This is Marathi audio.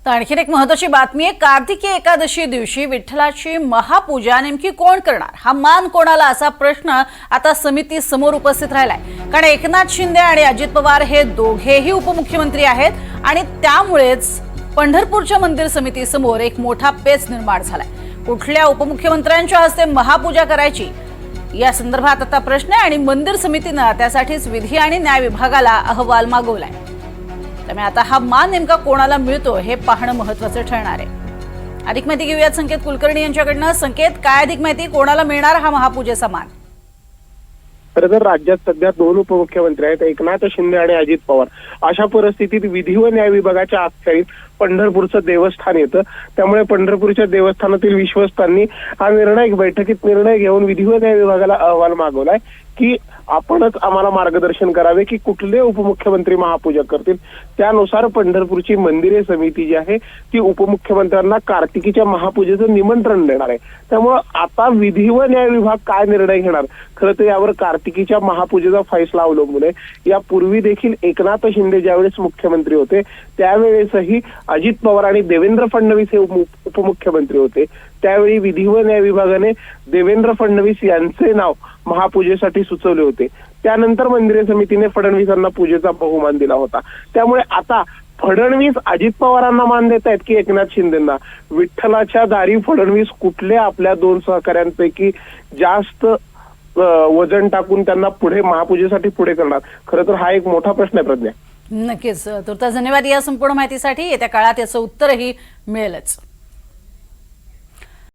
तर आणखीन एक महत्त्वाची बातमी आहे। कार्तिकी एकादशी दिवशी विठ्ठलाची महापूजा नेमकी कोण करणार, हा मान कोणाला, असा प्रश्न आता समिती समोर उपस्थित राहिलाय। कारण एकनाथ शिंदे आणि अजित पवार हे दोघेही उपमुख्यमंत्री आहेत आणि त्यामुळेच पंढरपूरच्या मंदिर समिती समोर एक मोठा पेच निर्माण झालाय। कुठल्या उपमुख्यमंत्र्यांच्या हस्ते महापूजा करायची या संदर्भात आता प्रश्न आहे आणि मंदिर समितीने त्यासाठीच विधी आणि न्याय विभागाला अहवाल मागवलाय। त्यामुळे आता हा मान नेमका कोणाला मिळतो हे पाहणं महत्त्वाचं ठरणार आहे। अधिक माहिती घेऊयात संकेत कुलकर्णी यांच्याकडनं। संकेत, काय अधिक माहिती, कोणाला मिळणार हा महापूजेचा मान? खरं तर राज्यात सध्या दोन उपमुख्यमंत्री आहेत, एकनाथ शिंदे आणि अजित पवार। अशा परिस्थितीत विधी व न्याय विभागाच्या अखत्यारीत पंढरपूरचं देवस्थान येतं। त्यामुळे पंढरपूरच्या देवस्थानातील विश्वस्तांनी हा बैठकीत निर्णय घेऊन विधी व न्याय विभागाला अहवाल मागवलाय की आपणच आम्हाला मार्गदर्शन करावे की कुठले उपमुख्यमंत्री महापूजा करतील। त्यानुसार पंढरपूरची मंदिरे समिती जी आहे ती उपमुख्यमंत्र्यांना कार्तिकीच्या महापूजेचं निमंत्रण देणार आहे। त्यामुळे आता विधी व न्याय विभाग काय निर्णय घेणार, खरं तर यावर कार्तिकीच्या महापूजेचा फैसला अवलंबून आहे। यापूर्वी देखील एकनाथ शिंदे ज्यावेळेस मुख्यमंत्री होते त्यावेळेसही अजित पवार आणि देवेंद्र फडणवीस हे उपमुख्यमंत्री होते। त्यावेळी विधी व न्याय विभागाने देवेंद्र फडणवीस यांचे नाव महापूजेसाठी सुचवले होते। त्यानंतर मंदिर समितीने फडणवीसांना पूजेचा बहुमान दिला होता। त्यामुळे आता फडणवीस अजित पवारांना मान देत आहेत की एकनाथ शिंदेंना? विठ्ठलाच्या दारी फडणवीस कुठल्या आपल्या दोन सहकाऱ्यांपैकी जास्त वजन टाकून त्यांना पुढे महापूजेसाठी पुढे करणार? खरं तर हा एक मोठा प्रश्न आहे प्रज्ञा। नक्कीच तुर्तास धन्यवाद या संपूर्ण माहितीसाठी। येत्या काळात याचं उत्तरही मिळेलच।